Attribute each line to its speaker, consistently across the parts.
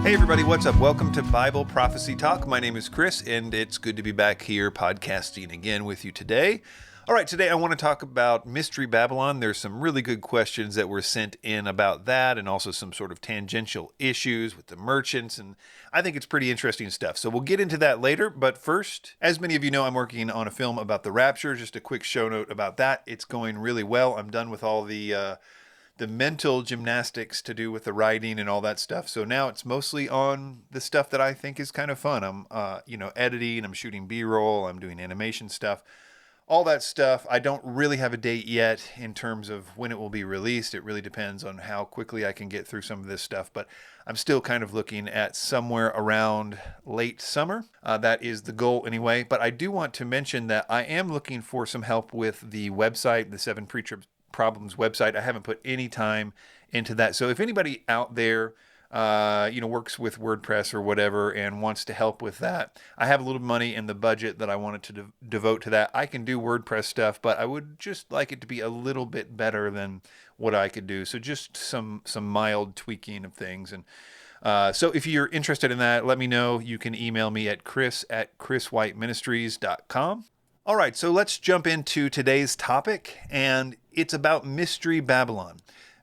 Speaker 1: Hey everybody, what's up? Welcome to Bible Prophecy Talk. My name is Chris, and it's good to be back here podcasting again with you today. All right, today I want to talk about Mystery Babylon. There's some really good questions that were sent in about that, and also some sort of tangential issues with the merchants, and I think it's pretty interesting stuff. So we'll get into that later, but first, as many of you know, I'm working on a film about the rapture. Just a quick show note about that. It's going really well. I'm done with all the mental gymnastics to do with the writing and all that stuff. So now it's mostly on the stuff that I think is kind of fun. I'm, editing, I'm shooting B-roll, I'm doing animation stuff, all that stuff. I don't really have a date yet in terms of when it will be released. It really depends on how quickly I can get through some of this stuff, but I'm still kind of looking at somewhere around late summer. That is the goal anyway, but I do want to mention that I am looking for some help with the website, the 7 Preacher Problems website. I haven't put any time into that. So if anybody out there, works with WordPress or whatever and wants to help with that, I have a little money in the budget that I wanted to devote to that. I can do WordPress stuff, but I would just like it to be a little bit better than what I could do. So just some mild tweaking of things. And so if you're interested in that, let me know. You can email me at chris@chriswhiteministries.com. All right, so let's jump into today's topic, and it's about Mystery Babylon.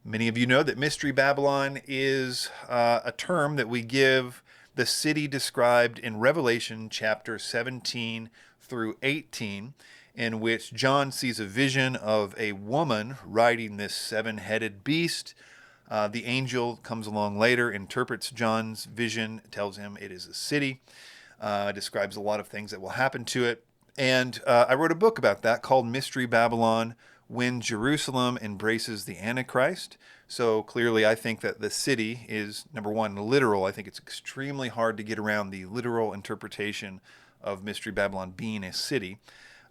Speaker 1: Many of you know that Mystery Babylon is a term that we give the city described in Revelation chapter 17 through 18, in which John sees a vision of a woman riding this 7-headed beast. The angel comes along later, interprets John's vision, tells him it is a city, describes a lot of things that will happen to it. And I wrote a book about that called Mystery Babylon, When Jerusalem Embraces the Antichrist. So clearly I think that the city is, number one, literal. I think it's extremely hard to get around the literal interpretation of Mystery Babylon being a city.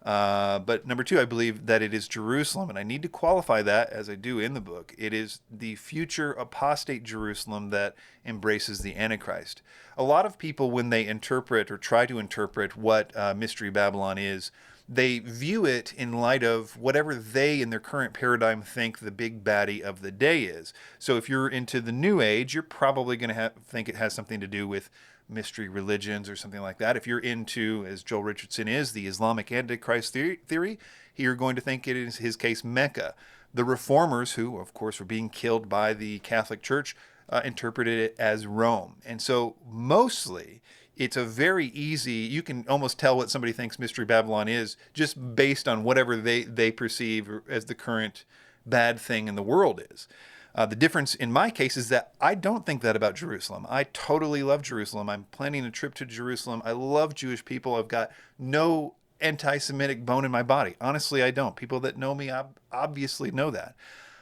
Speaker 1: But number two, I believe that it is Jerusalem, and I need to qualify that, as I do in the book. It is the future apostate Jerusalem that embraces the Antichrist. A lot of people, when they interpret or try to interpret what Mystery Babylon is, they view it in light of whatever they, in their current paradigm, think the big baddie of the day is. So if you're into the New Age, you're probably going to think it has something to do with mystery religions or something like that. If you're into, as Joel Richardson is, the Islamic Antichrist theory, you're going to think it is, his case, Mecca. The reformers, who, of course, were being killed by the Catholic Church, interpreted it as Rome. And so mostly it's a very easy, you can almost tell what somebody thinks Mystery Babylon is just based on whatever they perceive as the current bad thing in the world is. The difference in my case is that I don't think that about Jerusalem. I totally love Jerusalem. I'm planning a trip to Jerusalem. I love Jewish people. I've got no anti-Semitic bone in my body. Honestly, I don't. People that know me obviously know that.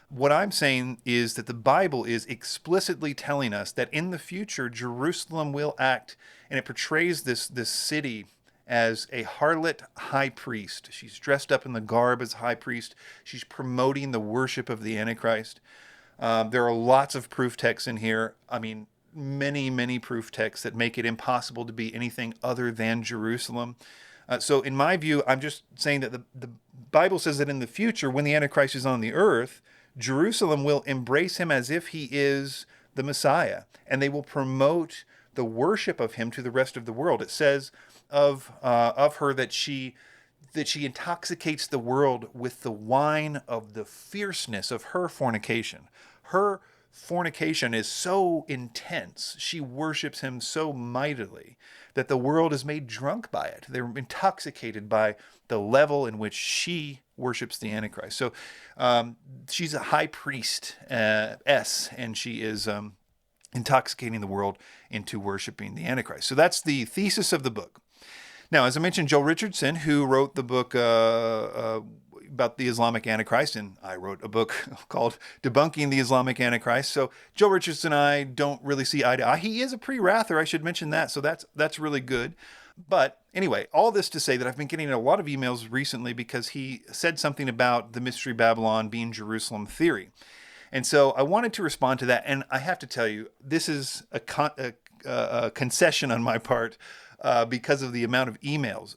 Speaker 1: What I'm saying is that the Bible is explicitly telling us that in the future, Jerusalem will act, and it portrays this city as a harlot high priest. She's dressed up in the garb as high priest. She's promoting the worship of the Antichrist. There are lots of proof texts in here. I mean, many, many proof texts that make it impossible to be anything other than Jerusalem. So in my view, I'm just saying that the Bible says that in the future, when the Antichrist is on the earth, Jerusalem will embrace him as if he is the Messiah, and they will promote the worship of him to the rest of the world. It says of her that she intoxicates the world with the wine of the fierceness of her fornication. Her fornication is so intense, she worships him so mightily that the world is made drunk by it. They're intoxicated by the level in which she worships the Antichrist. So she's a high priest, and she is intoxicating the world into worshiping the Antichrist. So that's the thesis of the book. Now, as I mentioned, Joel Richardson, who wrote the book about the Islamic Antichrist, and I wrote a book called Debunking the Islamic Antichrist. So Joel Richardson and I don't really see eye to eye. He is a pre-wrather, I should mention that, so that's really good. But anyway, all this to say that I've been getting a lot of emails recently because he said something about the Mystery Babylon being Jerusalem theory. And so I wanted to respond to that, and I have to tell you, this is a concession on my part because of the amount of emails.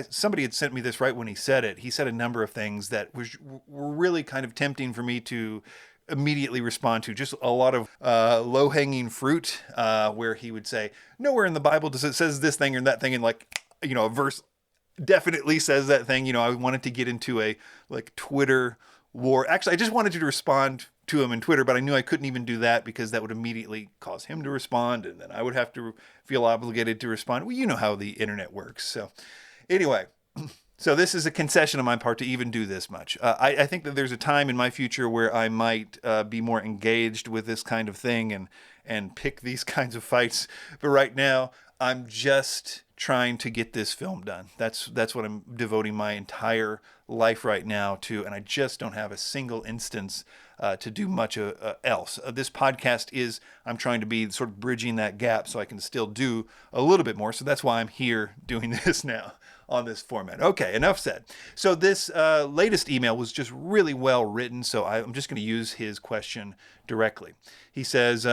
Speaker 1: Somebody had sent me this right when he said it. He said a number of things that were really kind of tempting for me to immediately respond to. Just a lot of low-hanging fruit, where he would say, nowhere in the Bible does it says this thing or that thing, and like, a verse definitely says that thing. I wanted to get into a like Twitter war. Actually, I just wanted to respond to him in Twitter, but I knew I couldn't even do that because that would immediately cause him to respond, and then I would have to feel obligated to respond. Well, you know how the internet works. So anyway, so this is a concession on my part to even do this much. I think that there's a time in my future where I might be more engaged with this kind of thing and pick these kinds of fights. But right now, I'm just trying to get this film done. That's what I'm devoting my entire life right now to, and I just don't have a single instance to do much else. This podcast is, I'm trying to be sort of bridging that gap so I can still do a little bit more. So that's why I'm here doing this now on this format. Okay, enough said. So this latest email was just really well written, so I'm just going to use his question directly. He says,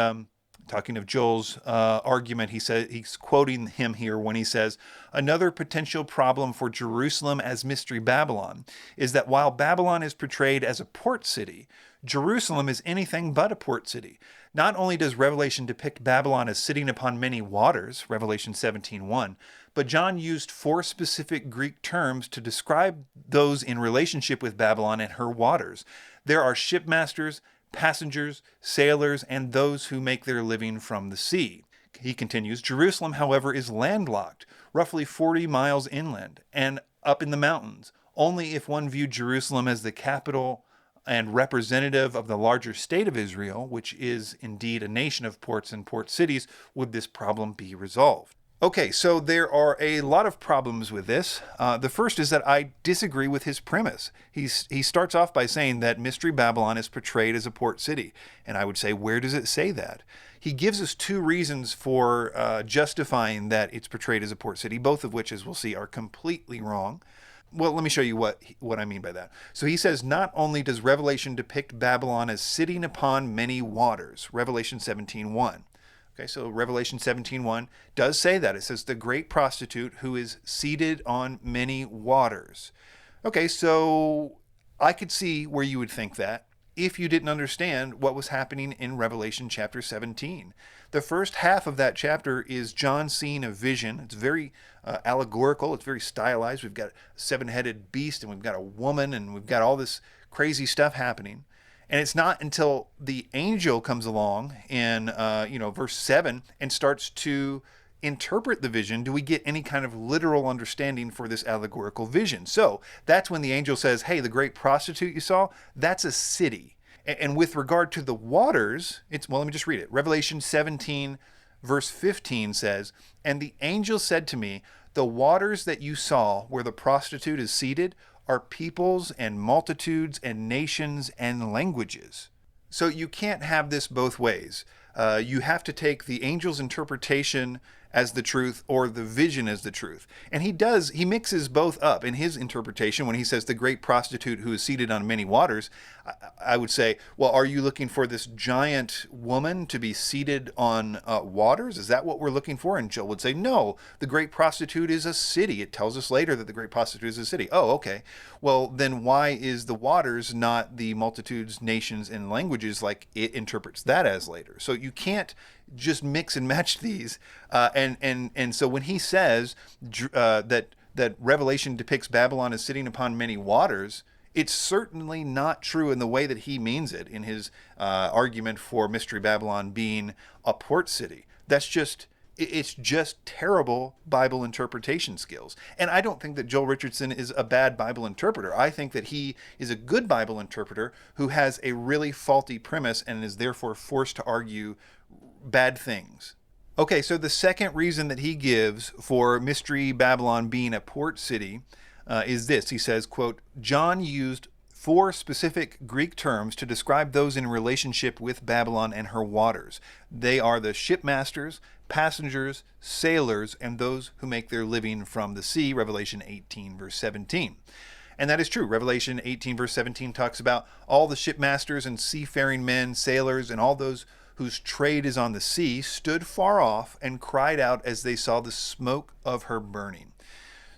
Speaker 1: talking of Joel's argument, he said, he's quoting him here when he says, another potential problem for Jerusalem as Mystery Babylon is that while Babylon is portrayed as a port city, Jerusalem is anything but a port city. Not only does Revelation depict Babylon as sitting upon many waters, Revelation 17:1, but John used 4 specific Greek terms to describe those in relationship with Babylon and her waters. There are shipmasters, passengers, sailors, and those who make their living from the sea. He continues, Jerusalem, however, is landlocked, roughly 40 miles inland, and up in the mountains. Only if one viewed Jerusalem as the capital and representative of the larger state of Israel, which is indeed a nation of ports and port cities, would this problem be resolved. Okay, so there are a lot of problems with this. The first is that I disagree with his premise. He starts off by saying that Mystery Babylon is portrayed as a port city. And I would say, where does it say that? He gives us 2 reasons for justifying that it's portrayed as a port city, both of which, as we'll see, are completely wrong. Well, let me show you what I mean by that. So he says, not only does Revelation depict Babylon as sitting upon many waters, Revelation 17:1. Okay, so Revelation 17:1 does say that. It says, the great prostitute who is seated on many waters. Okay, so I could see where you would think that if you didn't understand what was happening in Revelation chapter 17. The first half of that chapter is John seeing a vision. It's very allegorical. It's very stylized. We've got a 7-headed beast, and we've got a woman, and we've got all this crazy stuff happening. And it's not until the angel comes along in verse 7 and starts to interpret the vision do we get any kind of literal understanding for this allegorical vision. So that's when the angel says, hey, the great prostitute you saw, that's a city. And with regard to the waters, let me just read it. Revelation 17 verse 15 says, and the angel said to me, the waters that you saw where the prostitute is seated are peoples and multitudes and nations and languages. So you can't have this both ways. You have to take the angel's interpretation as the truth or the vision as the truth. And he mixes both up in his interpretation when he says the great prostitute who is seated on many waters. I would say, well, are you looking for this giant woman to be seated on waters? Is that what we're looking for? And Joel would say, no, the great prostitute is a city. It tells us later that the great prostitute is a city. Oh, okay. Well, then why is the waters not the multitudes, nations, and languages like it interprets that as later? So you can't just mix and match these. And so when he says that Revelation depicts Babylon as sitting upon many waters, it's certainly not true in the way that he means it in his argument for Mystery Babylon being a port city. It's just terrible Bible interpretation skills. And I don't think that Joel Richardson is a bad Bible interpreter. I think that he is a good Bible interpreter who has a really faulty premise and is therefore forced to argue bad things. Okay, so the second reason that he gives for Mystery Babylon being a port city is this. He says, quote, John used 4 specific Greek terms to describe those in relationship with Babylon and her waters. They are the shipmasters, passengers, sailors, and those who make their living from the sea, Revelation 18, verse 17. And that is true. Revelation 18, verse 17 talks about all the shipmasters and seafaring men, sailors, and all those whose trade is on the sea stood far off and cried out as they saw the smoke of her burning.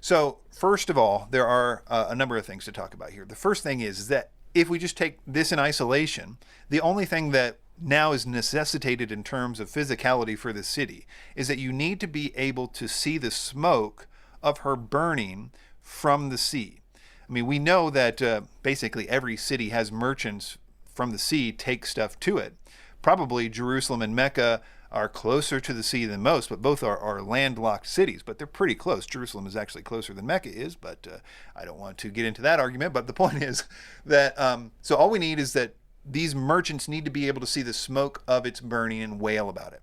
Speaker 1: So, first of all, there are a number of things to talk about here. The first thing is that if we just take this in isolation, the only thing that now is necessitated in terms of physicality for the city is that you need to be able to see the smoke of her burning from the sea. I mean, we know that basically every city has merchants from the sea take stuff to it. Probably Jerusalem and Mecca are closer to the sea than most, but both are landlocked cities, but they're pretty close. Jerusalem is actually closer than Mecca is, but I don't want to get into that argument. But the point is that, so all we need is that these merchants need to be able to see the smoke of its burning and wail about it.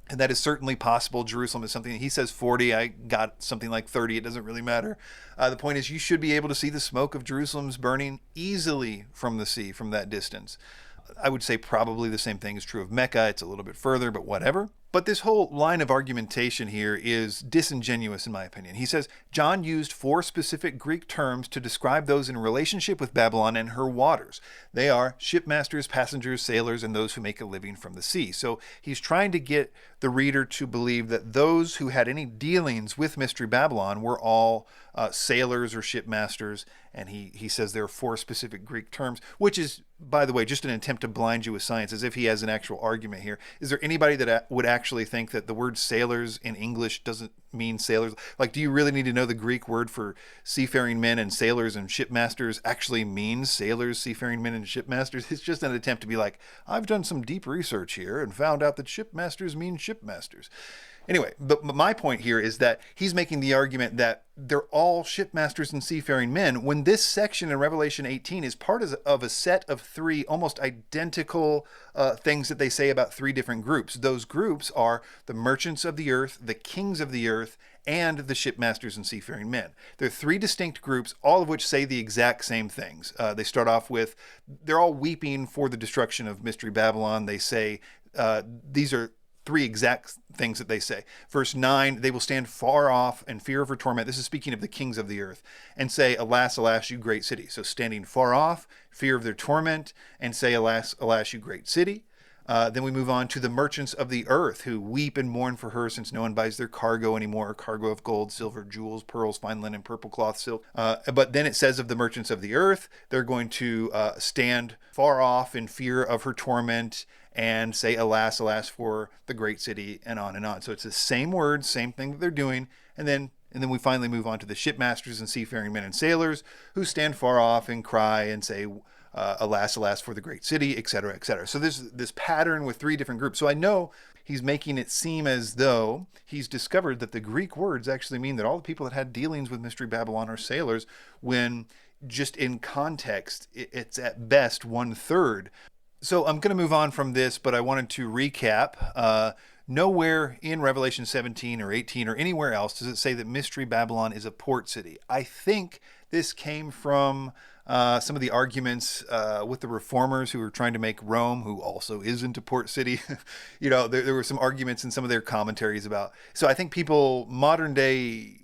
Speaker 1: And that is certainly possible. Jerusalem is something, he says 40, I got something like 30, it doesn't really matter. The point is you should be able to see the smoke of Jerusalem's burning easily from the sea, from that distance. I would say probably the same thing is true of Mecca. It's a little bit further, but whatever. But this whole line of argumentation here is disingenuous in my opinion. He says, John used 4 specific Greek terms to describe those in relationship with Babylon and her waters. They are shipmasters, passengers, sailors, and those who make a living from the sea. So he's trying to get the reader to believe that those who had any dealings with Mystery Babylon were all sailors or shipmasters. And he says there are 4 specific Greek terms, which is, by the way, just an attempt to blind you with science, as if he has an actual argument here. Is there anybody that would actually think that the word sailors in English doesn't mean sailors? Like, do you really need to know the Greek word for seafaring men and sailors and shipmasters actually means sailors, seafaring men, and shipmasters? It's just an attempt to be like, I've done some deep research here and found out that shipmasters mean shipmasters. Anyway, but my point here is that he's making the argument that they're all shipmasters and seafaring men, when this section in Revelation 18 is part of a set of 3 almost identical things that they say about 3 different groups. Those groups are the merchants of the earth, the kings of the earth, and the shipmasters and seafaring men. They're 3 distinct groups, all of which say the exact same things. They start off with, they're all weeping for the destruction of Mystery Babylon. They say, these are 3 exact things that they say. Verse 9, they will stand far off in fear of her torment. This is speaking of the kings of the earth, and say, alas, alas, you great city. So standing far off, fear of their torment, and say, alas, alas, you great city. Then we move on to the merchants of the earth who weep and mourn for her, since no one buys their cargo anymore, cargo of gold, silver, jewels, pearls, fine linen, purple cloth, silk. But then it says of the merchants of the earth, they're going to stand far off in fear of her torment and say, alas, alas, for the great city, and on and on. So it's the same words, same thing that they're doing. And then we finally move on to the shipmasters and seafaring men and sailors who stand far off and cry and say, alas, alas, for the great city, etc., etc. So there's this pattern with 3 different groups. So I know he's making it seem as though he's discovered that the Greek words actually mean that all the people that had dealings with Mystery Babylon are sailors, when just in context, it's at best 1/3. So I'm going to move on from this, but I wanted to recap. Nowhere in Revelation 17 or 18 or anywhere else does it say that Mystery Babylon is a port city. I think this came from some of the arguments with the reformers who were trying to make Rome, who also isn't a port city. There were some arguments in some of their commentaries about. So I think modern day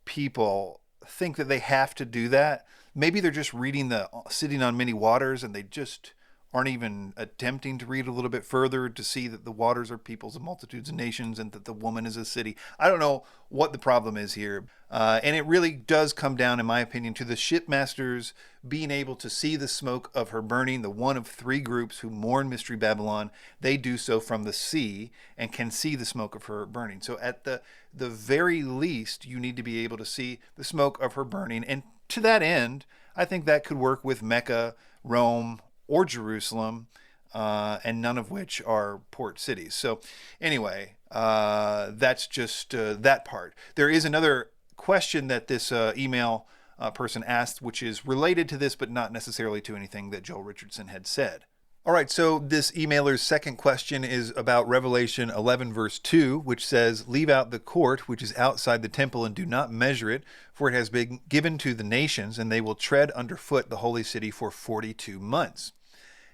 Speaker 1: people think that they have to do that. Maybe they're just reading the Sitting on Many Waters, and they just aren't even attempting to read a little bit further to see that the waters are peoples and multitudes and nations, and that the woman is a city. I don't know what the problem is here. And it really does come down, in my opinion, to the shipmasters being able to see the smoke of her burning, the one of 3 groups who mourn Mystery Babylon. They do so from the sea and can see the smoke of her burning. So at the very least, you need to be able to see the smoke of her burning. And to that end, I think that could work with Mecca, Rome, or Jerusalem, and none of which are port cities. So anyway, that's just that part. There is another question that this email person asked, which is related to this, but not necessarily to anything that Joel Richardson had said. All right, so this emailer's second question is about Revelation 11, verse 2, which says, leave out the court, which is outside the temple, and do not measure it, for it has been given to the nations, and they will tread underfoot the holy city for 42 months.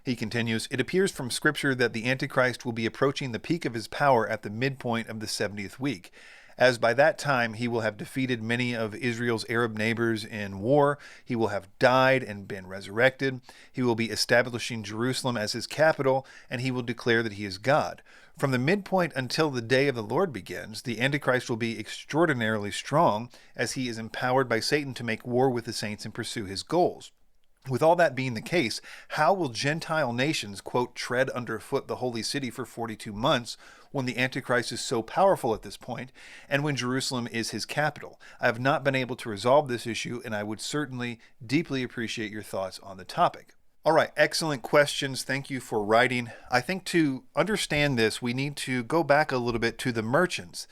Speaker 1: He continues, it appears from Scripture that the Antichrist will be approaching the peak of his power at the midpoint of the 70th week, as by that time he will have defeated many of Israel's Arab neighbors in war. He will have died and been resurrected. He will be establishing Jerusalem as his capital, and he will declare that he is God. From the midpoint until the day of the Lord begins, the Antichrist will be extraordinarily strong, as he is empowered by Satan to make war with the saints and pursue his goals. With all that being the case, how will Gentile nations, quote, tread underfoot the holy city for 42 months when the Antichrist is so powerful at this point and when Jerusalem is his capital? I have not been able to resolve this issue, and I would certainly deeply appreciate your thoughts on the topic. All right, excellent questions. Thank you for writing. I think to understand this, we need to go back a little bit to the merchants.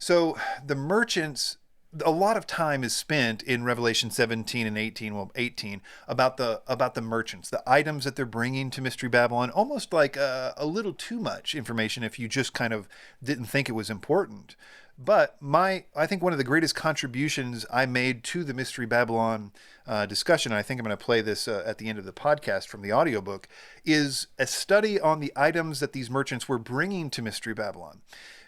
Speaker 1: So the merchants, a lot of time is spent in Revelation 17 and 18, well, 18, about the merchants, the items that they're bringing to Mystery Babylon, almost like a little too much information if you just kind of didn't think it was important. But I think one of the greatest contributions I made to the Mystery Babylon discussion, and I think I'm going to play this at the end of the podcast from the audiobook, is a study on the items that these merchants were bringing to Mystery Babylon.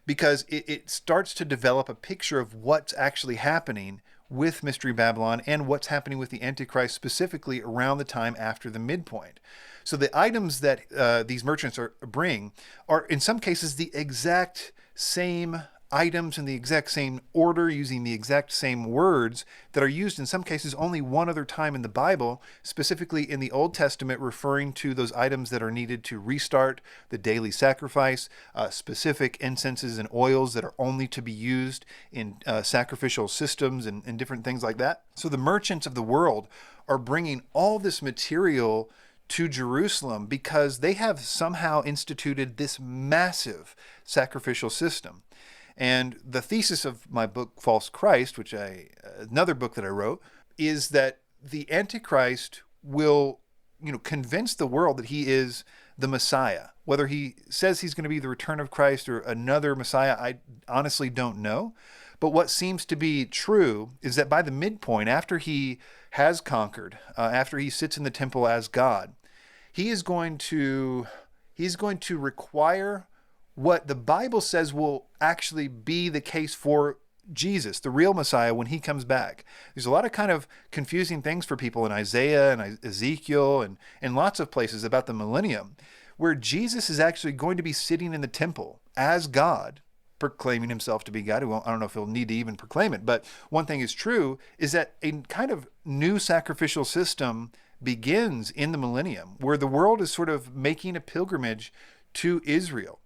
Speaker 1: Because it starts to develop a picture of what's actually happening with Mystery Babylon and what's happening with the Antichrist specifically around the time after the midpoint. So the items that these merchants bring are in some cases the exact same items in the exact same order, using the exact same words that are used in some cases only one other time in the Bible, specifically in the Old Testament, referring to those items that are needed to restart the daily sacrifice, specific incenses and oils that are only to be used in sacrificial systems and different things like that. So the merchants of the world are bringing all this material to Jerusalem because they have somehow instituted this massive sacrificial system. And the thesis of my book, False Christ, another book that I wrote, is that the Antichrist will, convince the world that he is the Messiah. Whether he says he's going to be the return of Christ or another Messiah, I honestly don't know. But what seems to be true is that by the midpoint, after he has conquered, after he sits in the temple as God, he's going to require what the Bible says will actually be the case for Jesus, the real Messiah, when he comes back. There's a lot of kind of confusing things for people in Isaiah and Ezekiel and lots of places about the millennium, where Jesus is actually going to be sitting in the temple as God, proclaiming himself to be God. I don't know if he'll need to even proclaim it, but one thing is true is that a kind of new sacrificial system begins in the millennium, where the world is sort of making a pilgrimage to Israel.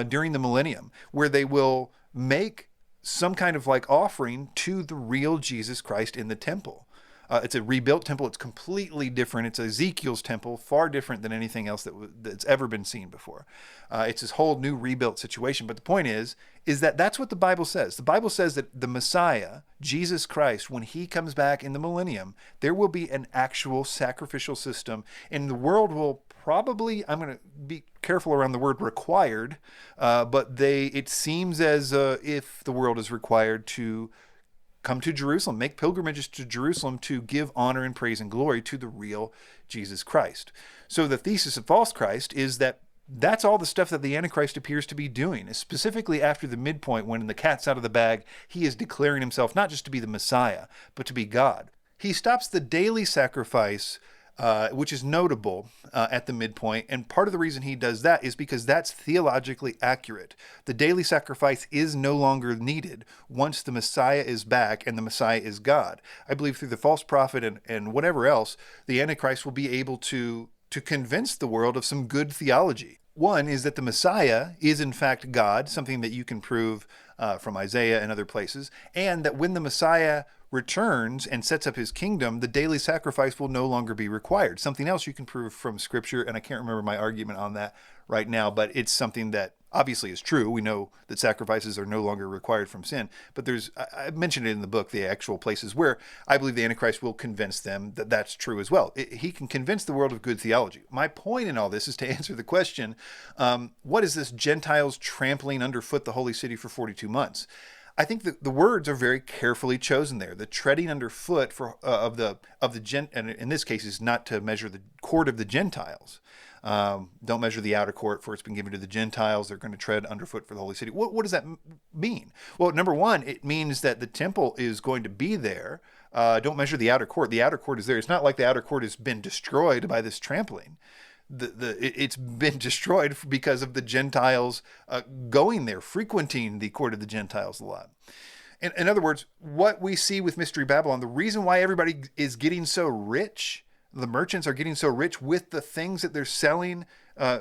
Speaker 1: During the millennium, where they will make some kind of like offering to the real Jesus Christ in the temple. It's a rebuilt temple. It's completely different. It's Ezekiel's temple, far different than anything else that's ever been seen before. It's this whole new rebuilt situation. But the point is that that's what the Bible says. The Bible says that the Messiah, Jesus Christ, when he comes back in the millennium, there will be an actual sacrificial system, and the world will probably, I'm going to be careful around the word required, but it seems as if the world is required to come to Jerusalem, make pilgrimages to Jerusalem to give honor and praise and glory to the real Jesus Christ. So the thesis of False Christ is that that's all the stuff that the Antichrist appears to be doing, specifically after the midpoint, when the cat's out of the bag, he is declaring himself not just to be the Messiah, but to be God. He stops the daily sacrifice, which is notable at the midpoint. And part of the reason he does that is because that's theologically accurate. The daily sacrifice is no longer needed once the Messiah is back and the Messiah is God. I believe through the false prophet and whatever else, the Antichrist will be able to convince the world of some good theology. One is that the Messiah is in fact God, something that you can prove from Isaiah and other places, and that when the Messiah returns and sets up his kingdom, the daily sacrifice will no longer be required. Something else you can prove from Scripture, and I can't remember my argument on that right now, but it's something that obviously is true. We know that sacrifices are no longer required from sin, but I mentioned it in the book, the actual places where I believe the Antichrist will convince them that that's true as well. He can convince the world of good theology. My point in all this is to answer the question, what is this Gentiles trampling underfoot the holy city for 42 months? I think the words are very carefully chosen there. The treading underfoot and in this case is not to measure the court of the Gentiles. Don't measure the outer court, for it's been given to the Gentiles. They're going to tread underfoot for the holy city. What does that mean? Well, number one, it means that the temple is going to be there. Don't measure the outer court. The outer court is there. It's not like the outer court has been destroyed by this trampling. It's been destroyed because of the Gentiles going there, frequenting the court of the Gentiles a lot. In other words, what we see with Mystery Babylon, the reason why everybody is getting so rich the merchants are getting so rich with the things that they're selling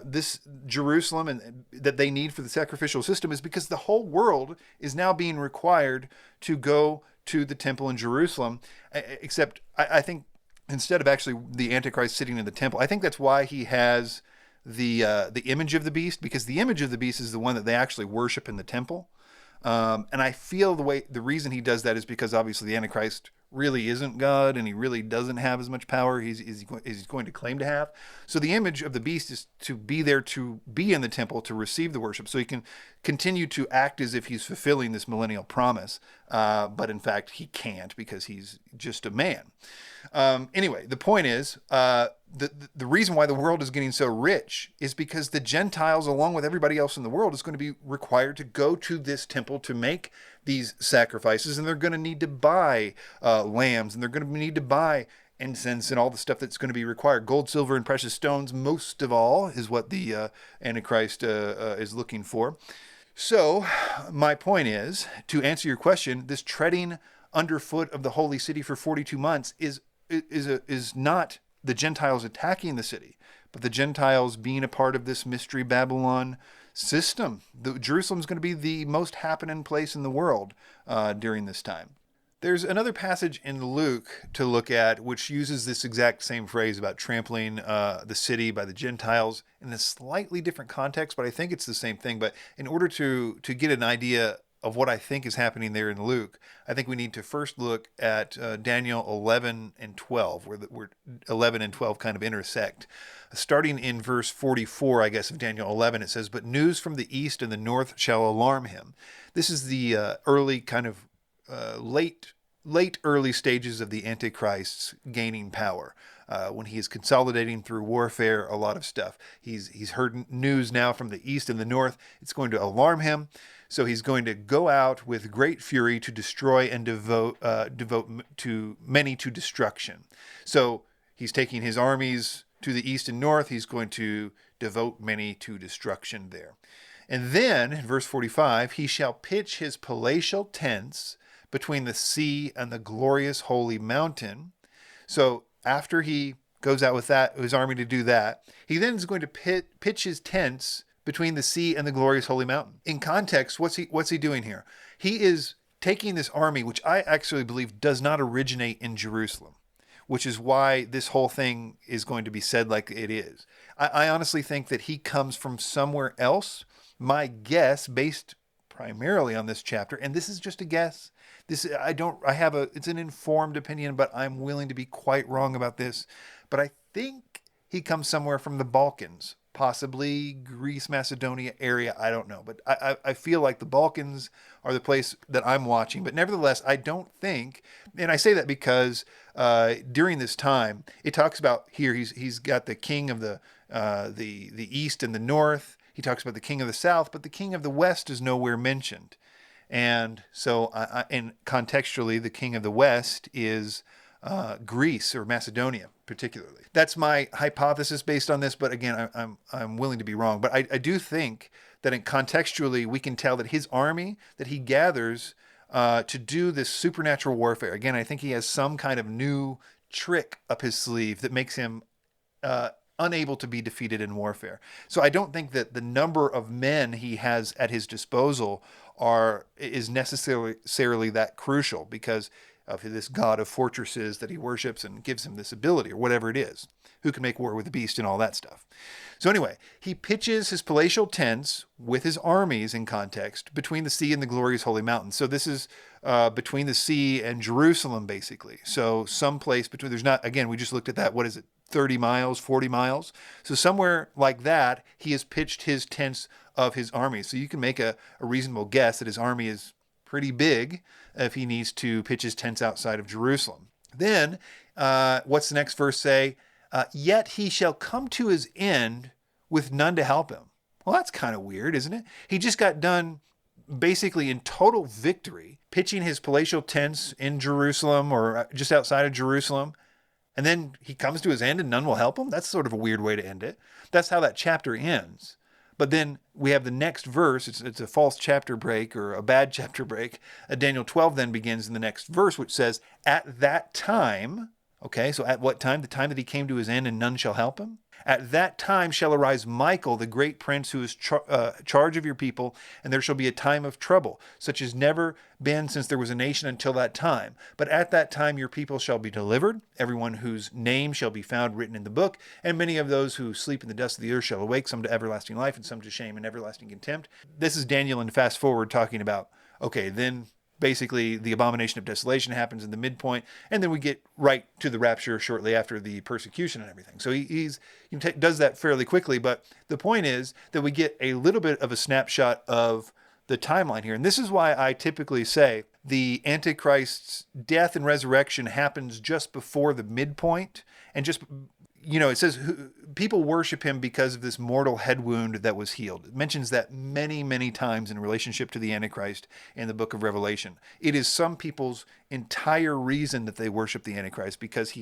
Speaker 1: this Jerusalem and that they need for the sacrificial system is because the whole world is now being required to go to the temple in Jerusalem. Except I think instead of actually the Antichrist sitting in the temple, I think that's why he has the image of the beast, because the image of the beast is the one that they actually worship in the temple. And I feel the reason he does that is because obviously the Antichrist really isn't God and he really doesn't have as much power as he's going to claim to have. So the image of the beast is to be there, to be in the temple, to receive the worship, so he can continue to act as if he's fulfilling this millennial promise. But in fact, he can't because he's just a man. Anyway, the point is, the reason why the world is getting so rich is because the Gentiles, along with everybody else in the world, is going to be required to go to this temple to make these sacrifices, and they're going to need to buy lambs, and they're going to need to buy incense and all the stuff that's going to be required. Gold, silver, and precious stones, most of all, is what the Antichrist is looking for. So my point is, to answer your question, this treading underfoot of the holy city for 42 months is not the Gentiles attacking the city, but the Gentiles being a part of this mystery Babylon system. Jerusalem is going to be the most happening place in the world during this time. There's another passage in Luke to look at which uses this exact same phrase about trampling the city by the Gentiles in a slightly different context, but I think it's the same thing. But in order to get an idea of what I think is happening there in Luke, I think we need to first look at Daniel 11 and 12, where 11 and 12 kind of intersect. Starting in verse 44, I guess, of Daniel 11, it says, "But news from the east and the north shall alarm him." This is the early kind of late early stages of the Antichrist's gaining power. When he is consolidating through warfare, a lot of stuff. He's heard news now from the east and the north. It's going to alarm him. So he's going to go out with great fury to destroy and devote to many to destruction. So he's taking his armies to the east and north. He's going to devote many to destruction there. And then, in verse 45, he shall pitch his palatial tents between the sea and the glorious holy mountain. So after he goes out with his army to do that, he then is going to pitch his tents between the sea and the glorious holy mountain. In context, what's he doing here? He is taking this army, which I actually believe does not originate in Jerusalem, which is why this whole thing is going to be said like it is. I honestly think that he comes from somewhere else. My guess, based primarily on this chapter, and this is just a guess. It's an informed opinion, but I'm willing to be quite wrong about this. But I think he comes somewhere from the Balkans, possibly Greece, Macedonia area. I don't know, but I feel like the Balkans are the place that I'm watching. But nevertheless, I don't think, and I say that because during this time, it talks about here, he's got the king of the east and the north. He talks about the king of the south, but the king of the west is nowhere mentioned. And so, and contextually, the king of the west is Greece or Macedonia, particularly. That's my hypothesis based on this, but again, I'm willing to be wrong. But I do think that contextually, we can tell that his army that he gathers to do this supernatural warfare. Again, I think he has some kind of new trick up his sleeve that makes him unable to be defeated in warfare. So I don't think that the number of men he has at his disposal is necessarily that crucial because of this god of fortresses that he worships and gives him this ability or whatever it is, who can make war with the beast and all that stuff. So anyway, he pitches his palatial tents with his armies in context between the sea and the glorious holy mountain. So this is between the sea and Jerusalem, basically. So someplace between, we just looked at that. What is it? 30 miles, 40 miles. So somewhere like that, he has pitched his tents of his army. So you can make a reasonable guess that his army is pretty big if he needs to pitch his tents outside of Jerusalem. Then, what's the next verse say? Yet he shall come to his end with none to help him. Well, that's kind of weird, isn't it? He just got done basically in total victory, pitching his palatial tents in Jerusalem or just outside of Jerusalem. And then he comes to his end and none will help him? That's sort of a weird way to end it. That's how that chapter ends. But then we have the next verse. It's a false chapter break or a bad chapter break. Daniel 12 then begins in the next verse, which says, at that time, Okay, so at what time? The time that he came to his end and none shall help him? At that time shall arise Michael, the great prince, who is charge of your people, and there shall be a time of trouble, such as never been since there was a nation until that time. But at that time your people shall be delivered, everyone whose name shall be found written in the book, and many of those who sleep in the dust of the earth shall awake, some to everlasting life, and some to shame and everlasting contempt. This is Daniel in fast forward talking about, okay, then basically the abomination of desolation happens in the midpoint, and then we get right to the rapture shortly after the persecution and everything. So he does that fairly quickly, but the point is that we get a little bit of a snapshot of the timeline here. And this is why I typically say the Antichrist's death and resurrection happens just before the midpoint, and just, it says people worship him because of this mortal head wound that was healed. It mentions that many, many times in relationship to the Antichrist in the book of Revelation. It is some people's entire reason that they worship the Antichrist, because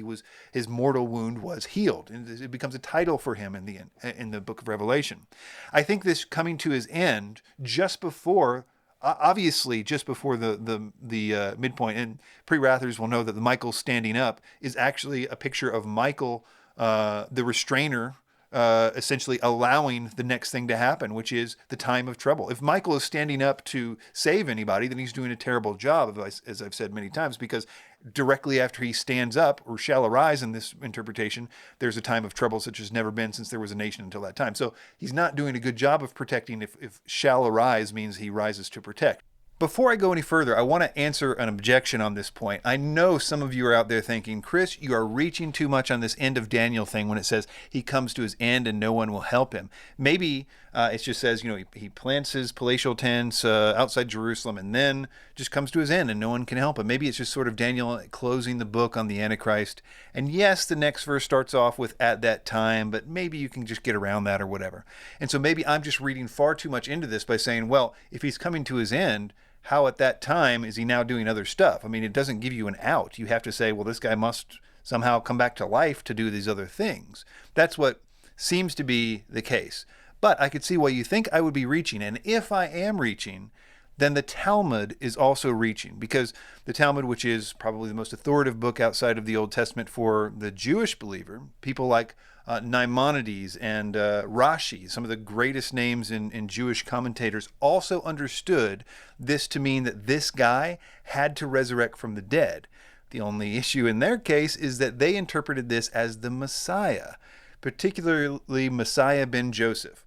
Speaker 1: his mortal wound was healed. And it becomes a title for him in the book of Revelation. I think this coming to his end just before, obviously just before the midpoint, and pre-wrathers will know that the Michael standing up is actually a picture of Michael, the restrainer, essentially allowing the next thing to happen, which is the time of trouble. If Michael is standing up to save anybody, then he's doing a terrible job, as I've said many times, because directly after he stands up, or shall arise in this interpretation, there's a time of trouble such as never been since there was a nation until that time. So he's not doing a good job of protecting if shall arise means he rises to protect. Before I go any further, I want to answer an objection on this point. I know some of you are out there thinking, Chris, you are reaching too much on this end of Daniel thing when it says he comes to his end and no one will help him. Maybe it just says, he plants his palatial tents outside Jerusalem and then just comes to his end and no one can help him. Maybe it's just sort of Daniel closing the book on the Antichrist. And yes, the next verse starts off with at that time, but maybe you can just get around that or whatever. And so maybe I'm just reading far too much into this by saying, well, if he's coming to his end, how at that time is he now doing other stuff? I mean, it doesn't give you an out. You have to say, well, this guy must somehow come back to life to do these other things. That's what seems to be the case. But I could see why you think I would be reaching. And if I am reaching, then the Talmud is also reaching, because the Talmud, which is probably the most authoritative book outside of the Old Testament for the Jewish believer, people like Maimonides and Rashi, some of the greatest names in Jewish commentators, also understood this to mean that this guy had to resurrect from the dead. The only issue in their case is that they interpreted this as the Messiah, particularly Messiah ben Joseph.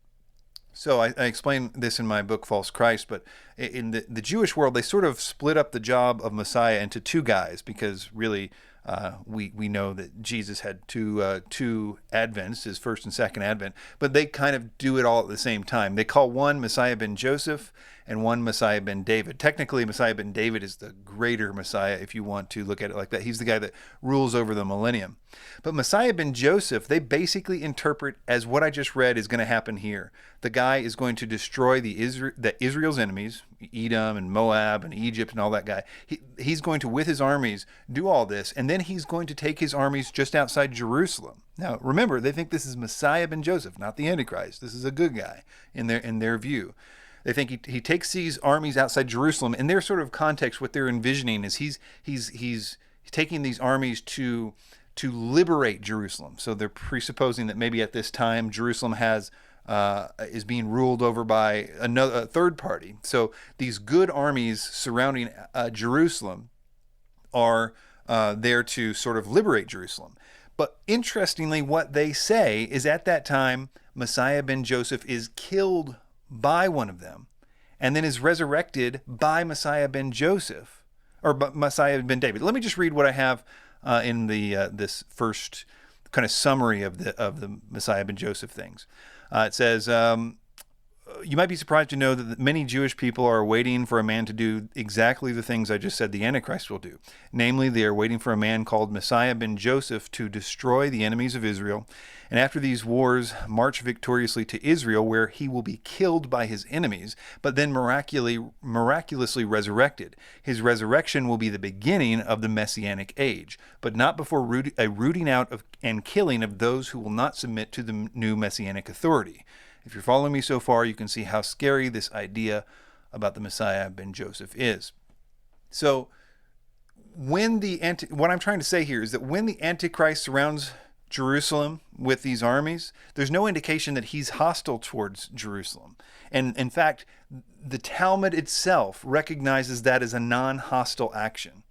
Speaker 1: So I explain this in my book, False Christ, but in the Jewish world, they sort of split up the job of Messiah into two guys, because really we know that Jesus had two advents, his first and second advent, but they kind of do it all at the same time. They call one Messiah ben Joseph and one Messiah ben David. Technically, Messiah ben David is the greater Messiah, if you want to look at it like that. He's the guy that rules over the millennium. But Messiah ben Joseph, they basically interpret as what I just read is going to happen here. The guy is going to destroy Israel's enemies, Edom and Moab and Egypt and all that guy. He's going to, with his armies, do all this, and then he's going to take his armies just outside Jerusalem. Now, remember, they think this is Messiah ben Joseph, not the Antichrist. This is a good guy in their view. They think he takes these armies outside Jerusalem. In their sort of context, what they're envisioning is he's taking these armies to liberate Jerusalem. So they're presupposing that maybe at this time Jerusalem is being ruled over by a third party. So these good armies surrounding Jerusalem are there to sort of liberate Jerusalem. But interestingly, what they say is at that time, Messiah ben Joseph is killed by one of them, and then is resurrected by Messiah ben Joseph, or Messiah ben David. Let me just read what I have in this first kind of summary of the Messiah ben Joseph things. It says, you might be surprised to know that many Jewish people are waiting for a man to do exactly the things I just said the Antichrist will do. Namely, they are waiting for a man called Messiah ben Joseph to destroy the enemies of Israel, and after these wars, march victoriously to Israel, where he will be killed by his enemies, but then miraculously resurrected. His resurrection will be the beginning of the Messianic age, but not before a rooting out of and killing of those who will not submit to the new Messianic authority. If you're following me so far, you can see how scary this idea about the Messiah ben Joseph is. So what I'm trying to say here is that when the Antichrist surrounds Jerusalem with these armies, there's no indication that he's hostile towards Jerusalem. And in fact, the Talmud itself recognizes that as a non-hostile action.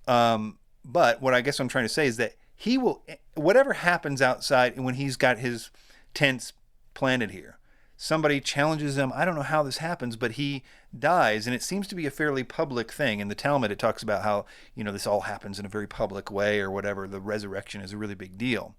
Speaker 1: But what I guess I'm trying to say is that he will, whatever happens outside when he's got his tents planted here, somebody challenges him. I don't know how this happens, but he dies, and it seems to be a fairly public thing. In the Talmud, it talks about how, this all happens in a very public way or whatever. The resurrection is a really big deal.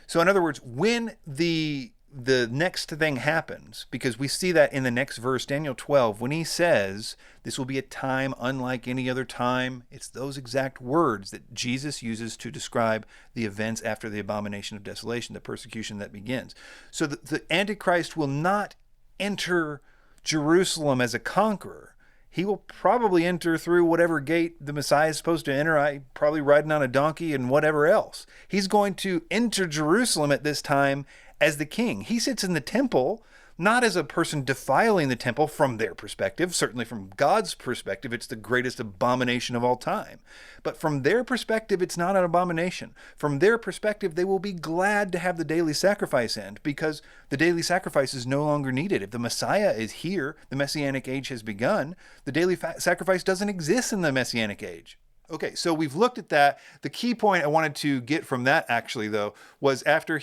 Speaker 1: So in other words, when the next thing happens, because we see that in the next verse, Daniel 12, when he says, this will be a time unlike any other time, it's those exact words that Jesus uses to describe the events after the abomination of desolation, the persecution that begins. So the Antichrist will not enter Jerusalem as a conqueror. He will probably enter through whatever gate the Messiah is supposed to enter, probably riding on a donkey and whatever else. He's going to enter Jerusalem at this time as the king. He sits in the temple, not as a person defiling the temple from their perspective. Certainly from God's perspective, it's the greatest abomination of all time. But from their perspective, it's not an abomination. From their perspective, they will be glad to have the daily sacrifice end, because the daily sacrifice is no longer needed. If the Messiah is here, the Messianic age has begun, the daily sacrifice doesn't exist in the Messianic age. Okay, so we've looked at that. The key point I wanted to get from that, actually, though, was after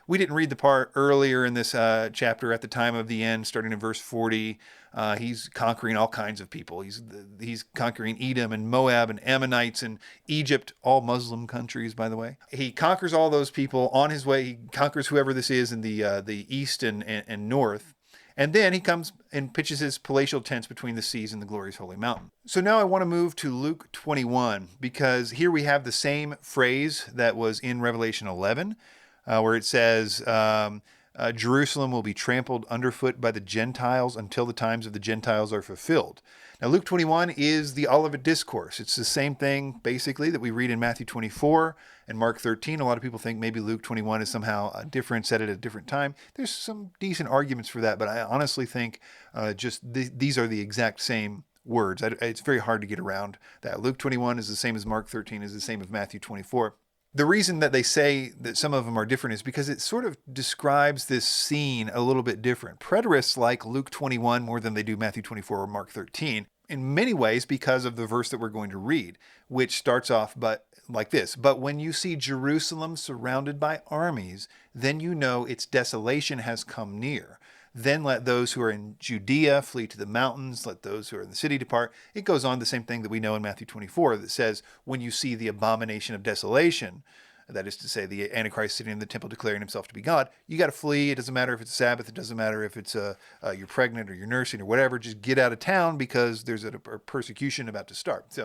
Speaker 1: we didn't read the part earlier in this chapter at the time of the end, starting in verse 40. He's conquering all kinds of people. He's conquering Edom and Moab and Ammonites and Egypt, all Muslim countries, by the way. He conquers all those people on his way. He conquers whoever this is in the east and north. And then he comes and pitches his palatial tents between the seas and the glorious holy mountain. So now I want to move to Luke 21, because here we have the same phrase that was in Revelation 11. Where it says, Jerusalem will be trampled underfoot by the Gentiles until the times of the Gentiles are fulfilled. Now, Luke 21 is the Olivet Discourse. It's the same thing, basically, that we read in Matthew 24 and Mark 13. A lot of people think maybe Luke 21 is somehow different, set at a different time. There's some decent arguments for that, but I honestly think these are the exact same words. It's very hard to get around that. Luke 21 is the same as Mark 13, is the same as Matthew 24. The reason that they say that some of them are different is because it sort of describes this scene a little bit different. Preterists like Luke 21 more than they do Matthew 24 or Mark 13, in many ways because of the verse that we're going to read, which starts off like this. But when you see Jerusalem surrounded by armies, then you know its desolation has come near. Then let those who are in Judea flee to the mountains. Let those who are in the city depart. It goes on the same thing that we know in Matthew 24 that says, when you see the abomination of desolation, that is to say, the Antichrist sitting in the temple declaring himself to be God, you got to flee. It doesn't matter if it's Sabbath. It doesn't matter if it's you're pregnant or you're nursing or whatever. Just get out of town because there's a persecution about to start.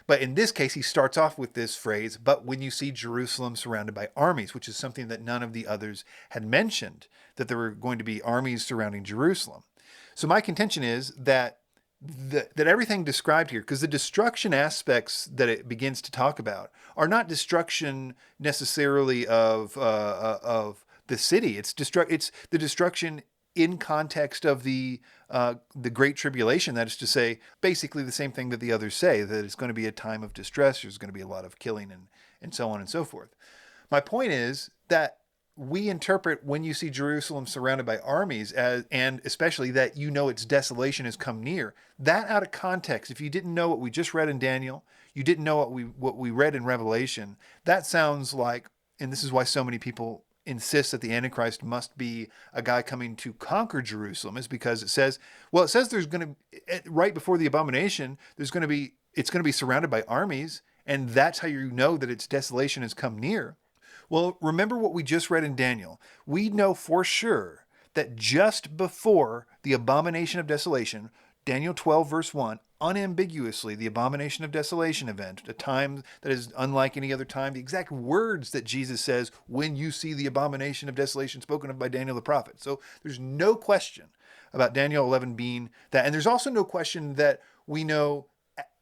Speaker 1: But in this case, he starts off with this phrase, but when you see Jerusalem surrounded by armies, which is something that none of the others had mentioned, that there were going to be armies surrounding Jerusalem. So my contention is that everything described here, because the destruction aspects that it begins to talk about are not destruction necessarily of the city. It's the destruction in context of the Great Tribulation. That is to say, basically the same thing that the others say, that it's going to be a time of distress. There's going to be a lot of killing and so on and so forth. My point is that we interpret when you see Jerusalem surrounded by armies, and especially that its desolation has come near, that out of context, if you didn't know what we just read in Daniel, you didn't know what we read in Revelation, that sounds like, and this is why so many people insist that the Antichrist must be a guy coming to conquer Jerusalem, is because it says there's going to, right before the abomination, it's going to be surrounded by armies, and that's how you know that its desolation has come near. Well, remember what we just read in Daniel. We know for sure that just before the abomination of desolation, Daniel 12 verse 1, unambiguously the abomination of desolation event, a time that is unlike any other time, the exact words that Jesus says when you see the abomination of desolation spoken of by Daniel the prophet. So there's no question about Daniel 11 being that. And there's also no question that we know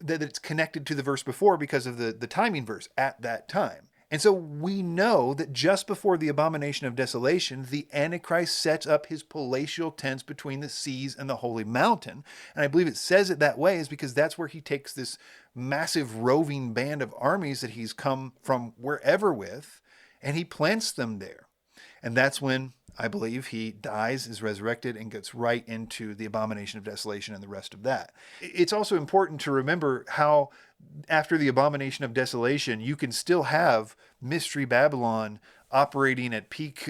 Speaker 1: that it's connected to the verse before because of the timing verse, at that time. And so we know that just before the abomination of desolation, the Antichrist sets up his palatial tents between the seas and the holy mountain. And I believe it says it that way is because that's where he takes this massive roving band of armies that he's come from wherever with, and he plants them there. And that's when I believe he dies, is resurrected, and gets right into the abomination of desolation and the rest of that. It's also important to remember how after the abomination of desolation, you can still have Mystery Babylon operating at peak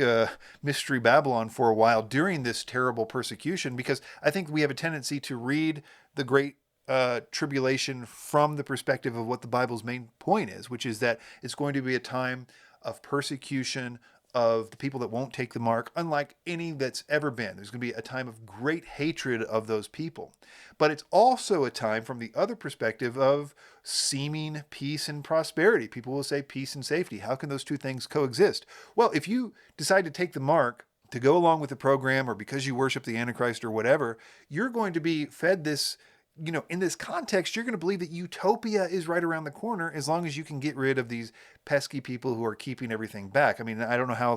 Speaker 1: Mystery Babylon for a while during this terrible persecution, because I think we have a tendency to read the Great Tribulation from the perspective of what the Bible's main point is, which is that it's going to be a time of persecution of the people that won't take the mark, unlike any that's ever been. There's going to be a time of great hatred of those people. But it's also a time, from the other perspective, of seeming peace and prosperity. People will say peace and safety. How can those two things coexist? Well, if you decide to take the mark to go along with the program, or because you worship the Antichrist or whatever, you're going to be fed this, in this context, you're going to believe that utopia is right around the corner as long as you can get rid of these pesky people who are keeping everything back. I mean, I don't know how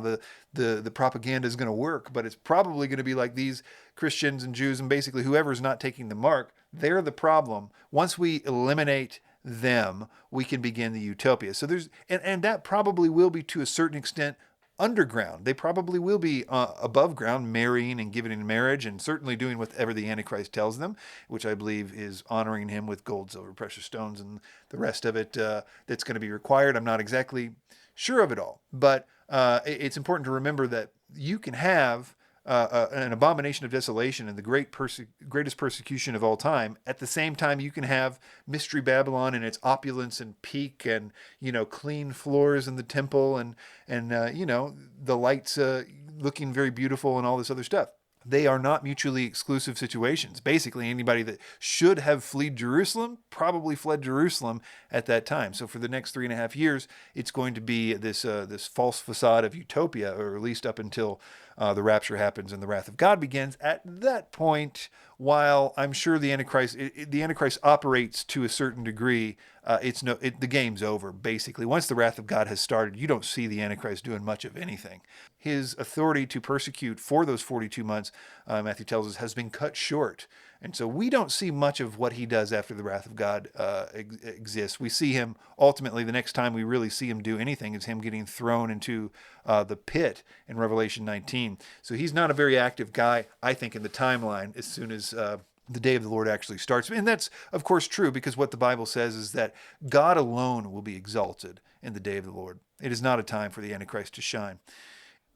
Speaker 1: the propaganda is going to work, but it's probably going to be like these Christians and Jews and basically whoever's not taking the mark, they're the problem. Once we eliminate them, we can begin the utopia. So and that probably will be to a certain extent underground. They probably will be above ground, marrying and giving in marriage, and certainly doing whatever the Antichrist tells them, which I believe is honoring him with gold, silver, precious stones, and the rest of it that's going to be required. I'm not exactly sure of it all, but it's important to remember that you can have an abomination of desolation and the greatest persecution of all time. At the same time, you can have Mystery Babylon and its opulence and peak, and clean floors in the temple, and the lights looking very beautiful and all this other stuff. They are not mutually exclusive situations. Basically, anybody that should have fled Jerusalem probably fled Jerusalem at that time. So for the next 3.5 years, it's going to be this false facade of utopia, or at least up until the rapture happens and the wrath of God begins. At that point, while I'm sure the Antichrist operates to a certain degree, the game's over, basically. Once the wrath of God has started, you don't see the Antichrist doing much of anything. His authority to persecute for those 42 months, Matthew tells us, has been cut short. And so we don't see much of what he does after the wrath of God exists. We see him, ultimately, the next time we really see him do anything is him getting thrown into the pit in Revelation 19. So he's not a very active guy, I think, in the timeline as soon as the day of the Lord actually starts. And that's, of course, true, because what the Bible says is that God alone will be exalted in the day of the Lord. It is not a time for the Antichrist to shine.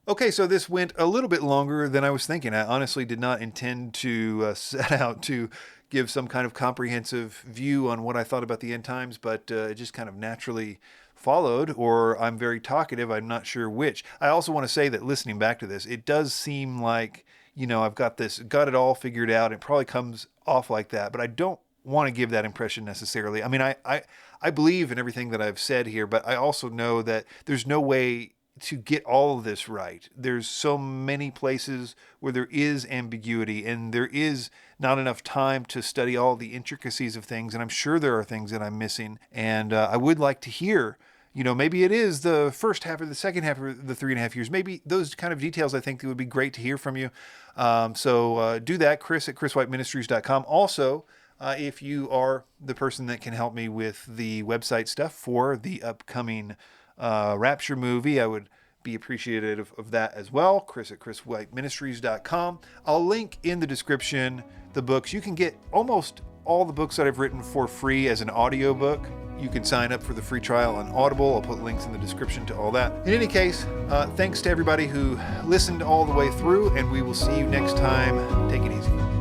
Speaker 1: Okay, so this went a little bit longer than I was thinking. I honestly did not intend to set out to give some kind of comprehensive view on what I thought about the end times, but it just kind of naturally followed, or I'm very talkative. I'm not sure which. I also want to say that listening back to this, it does seem like, I've got it all figured out. It probably comes off like that, but I don't want to give that impression necessarily. I mean, I believe in everything that I've said here, but I also know that there's no way to get all of this right. There's so many places where there is ambiguity, and there is not enough time to study all the intricacies of things. And I'm sure there are things that I'm missing. And I would like to hear, maybe it is the first half or the second half of the 3.5 years. Maybe those kind of details, I think it would be great to hear from you. So do that, Chris at chriswhiteministries.com. Also, if you are the person that can help me with the website stuff for the upcoming Rapture movie, I would be appreciative of that as well. Chris at chriswhiteministries.com. I'll link in the description the books. You can get almost all the books that I've written for free as an audiobook. You can sign up for the free trial on Audible. I'll put links in the description to all that. In any case, thanks to everybody who listened all the way through, and we will see you next time. Take it easy.